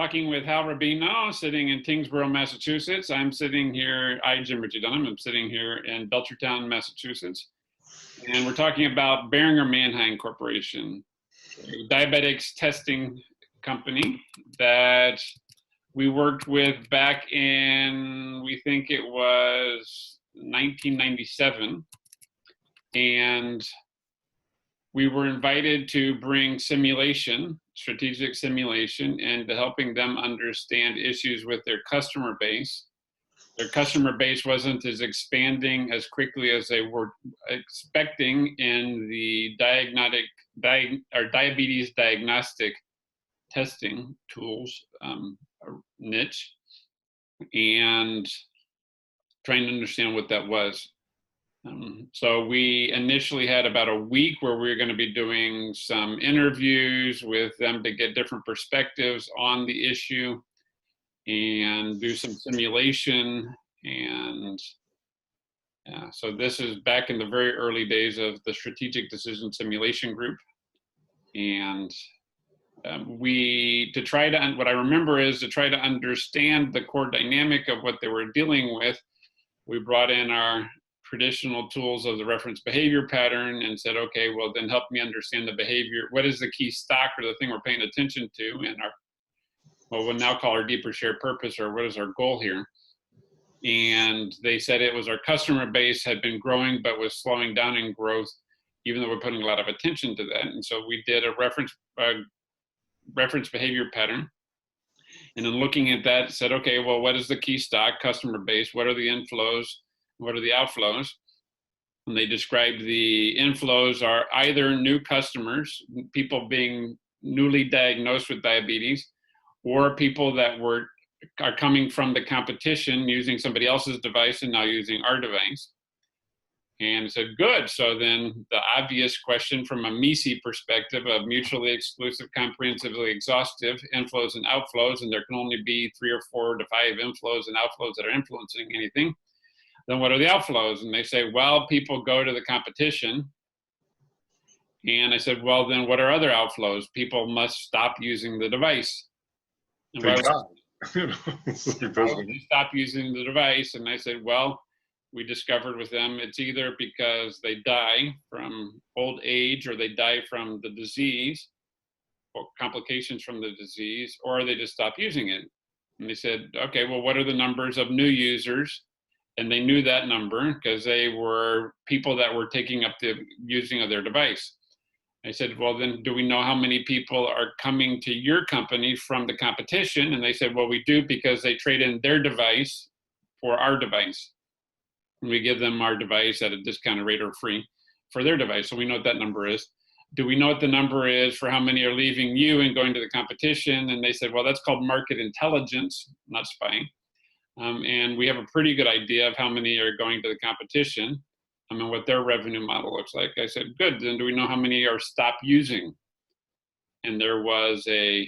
Talking with Hal Rubino, sitting in Tingsboro, Massachusetts. I'm sitting here, Jim Ritchie Dunham, I'm sitting here in Belchertown, Massachusetts. And we're talking about Boehringer Ingelheim Corporation, a diabetics testing company that we worked with back in, we think it was 1997. And we were invited to bring simulation, strategic simulation, into helping them understand issues with their customer base. Their customer base wasn't as expanding as quickly as they were expecting in the diabetes diagnostic testing tools niche, and trying to understand what that was. So we initially had about a week where we were going to be doing some interviews with them to get different perspectives on the issue and do some simulation. And so this is back in the very early days of the Strategic Decision Simulation Group. And what I remember is to try to understand the core dynamic of what they were dealing with, we brought in our traditional tools of the reference behavior pattern and said, okay, well then help me understand the behavior. What is the key stock or the thing we're paying attention to in our, what we'll now call our deeper shared purpose, or what is our goal here? And they said it was our customer base had been growing, but was slowing down in growth, even though we're putting a lot of attention to that. And so we did a reference behavior pattern. And then looking at that, said, okay, well, what is the key stock, customer base? What are the inflows? What are the outflows? And they described the inflows are either new customers, people being newly diagnosed with diabetes, or people that are coming from the competition using somebody else's device and now using our device. And I said, good. So then the obvious question from a MISI perspective of mutually exclusive, comprehensively exhaustive inflows and outflows, and there can only be 3 or 4 to 5 inflows and outflows that are influencing anything. Then what are the outflows? And they say, well, people go to the competition. And I said, well, then what are other outflows? People must stop using the device. And why would they stop using the device? And I said, well, we discovered with them, it's either because they die from old age, or they die from the disease, or complications from the disease, or they just stop using it. And they said, okay, well, what are the numbers of new users? And they knew that number because they were people that were taking up the using of their device. I said, well, then do we know how many people are coming to your company from the competition? And they said, well, we do, because they trade in their device for our device. And we give them our device at a discounted rate or free for their device. So we know what that number is. Do we know what the number is for how many are leaving you and going to the competition? And they said, well, that's called market intelligence, not spying. And we have a pretty good idea of how many are going to the competition and what their revenue model looks like. I said, good, then do we know how many are stop using? And there was a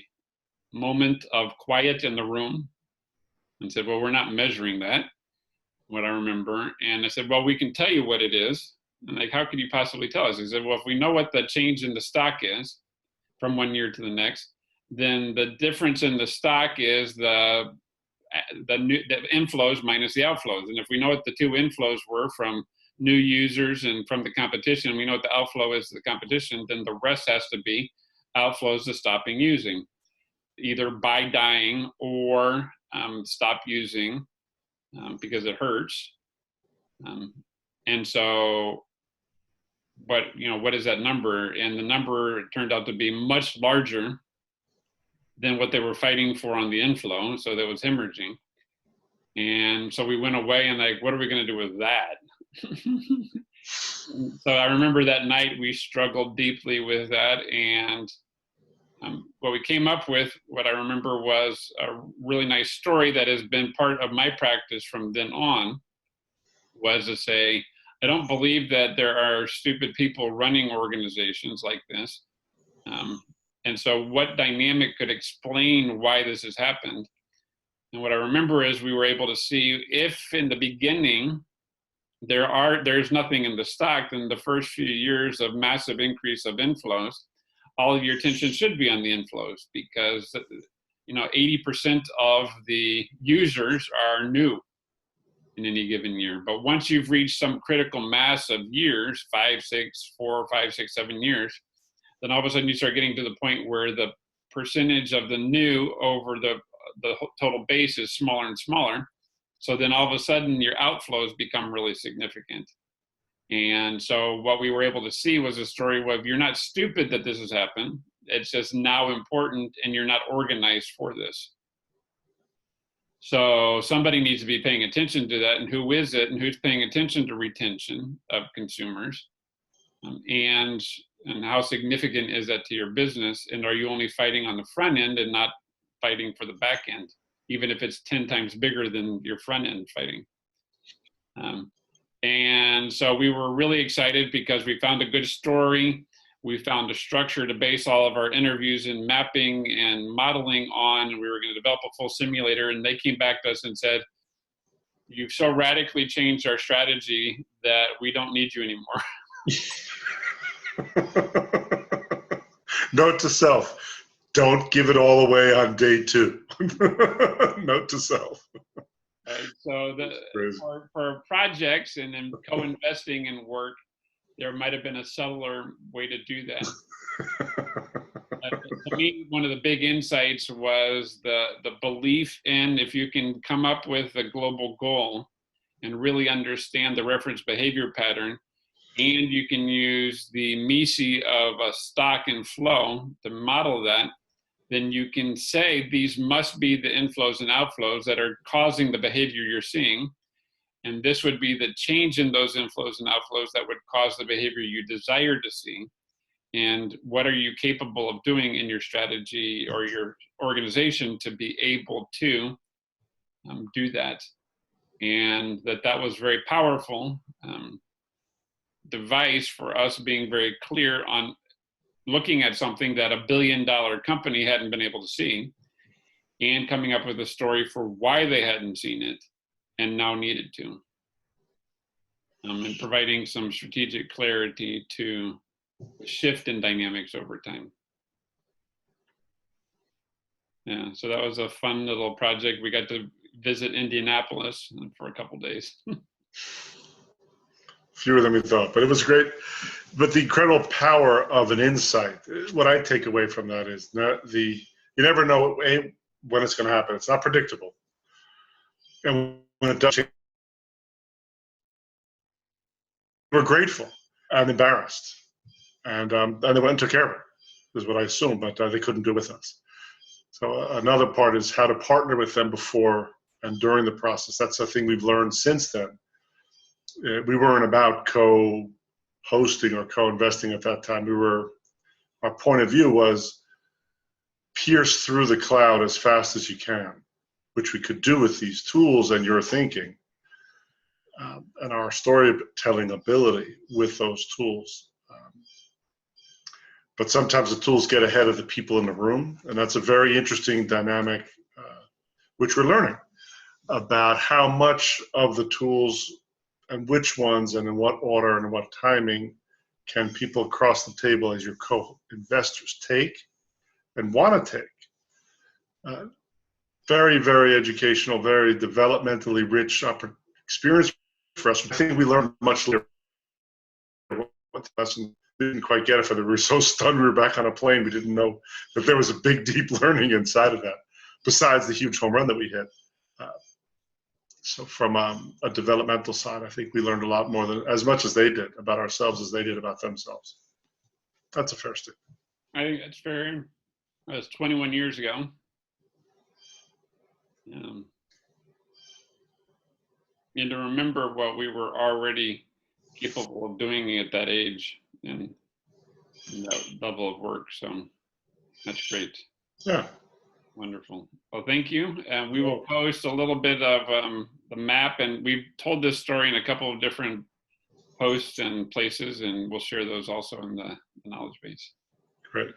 moment of quiet in the room, and said, well, we're not measuring that, what I remember. And I said, well, we can tell you what it is. And like, how could you possibly tell us? He said, well, if we know what the change in the stock is from one year to the next, then the difference in the stock is the inflows minus the outflows. And if we know what the 2 inflows were from new users and from the competition, we know what the outflow is to the competition, then the rest has to be outflows to stopping using, either by dying or stop using because it hurts. And so, what is that number? And the number turned out to be much larger than what they were fighting for on the inflow. So that was hemorrhaging. And so we went away and like, what are we going to do with that? So I remember that night we struggled deeply with that. And what we came up with, what I remember, was a really nice story that has been part of my practice from then on, was to say, I don't believe that there are stupid people running organizations like this. And so what dynamic could explain why this has happened? And what I remember is we were able to see if in the beginning there's nothing in the stock, then the first few years of massive increase of inflows, all of your attention should be on the inflows, because 80% of the users are new in any given year. But once you've reached some critical mass of years, 4, 5, 6, 7 years, then all of a sudden you start getting to the point where the percentage of the new over the total base is smaller and smaller. So then all of a sudden your outflows become really significant. And so what we were able to see was a story of, you're not stupid that this has happened. It's just now important, and you're not organized for this. So somebody needs to be paying attention to that, and who is it, and who's paying attention to retention of consumers, and how significant is that to your business, and are you only fighting on the front end and not fighting for the back end, even if it's 10 times bigger than your front end fighting. And so we were really excited because we found a good story. We found a structure to base all of our interviews and mapping and modeling on, and we were going to develop a full simulator. And they came back to us and said, "You've so radically changed our strategy that we don't need you anymore." Note to self, don't give it all away on day 2. Note to self. So for projects and then co-investing in work, there might have been a subtler way to do that. To me, one of the big insights was the belief in, if you can come up with a global goal and really understand the reference behavior pattern, and you can use the MECE of a stock and flow to model that, then you can say these must be the inflows and outflows that are causing the behavior you're seeing. And this would be the change in those inflows and outflows that would cause the behavior you desire to see. And what are you capable of doing in your strategy or your organization to be able to do that? And that was very powerful device for us being very clear on looking at something that $1 billion company hadn't been able to see, and coming up with a story for why they hadn't seen it and now needed to, and providing some strategic clarity to shift in dynamics over time. Yeah, so that was a fun little project. We got to visit Indianapolis for a couple days. Fewer than we thought, but it was great. But the incredible power of an insight, what I take away from that is you never know when it's going to happen. It's not predictable. And when it does, we're grateful and embarrassed. And they went and took care of it, is what I assume, but they couldn't do it with us. So another part is how to partner with them before and during the process. That's the thing we've learned since then. We weren't about co-hosting or co-investing at that time. Our point of view was pierce through the cloud as fast as you can, which we could do with these tools and your thinking and our storytelling ability with those tools. But sometimes the tools get ahead of the people in the room, and that's a very interesting dynamic, which we're learning about how much of the tools and which ones and in what order and in what timing can people across the table as your co-investors take and want to take. Very, very educational, very developmentally rich experience for us. I think we learned much later what the lesson. We didn't quite get it for we were so stunned we were back on a plane. We didn't know that there was a big, deep learning inside of that, besides the huge home run that we hit. So from a developmental side, I think we learned a lot more as much as they did about ourselves as they did about themselves. That's a fair statement. I think that's fair. That was 21 years ago. And to remember what we were already capable of doing at that age and that level of work. So that's great. Yeah. Wonderful. Well, thank you. And we will post a little bit of the map, and we've told this story in a couple of different posts and places, and we'll share those also in the knowledge base. Great.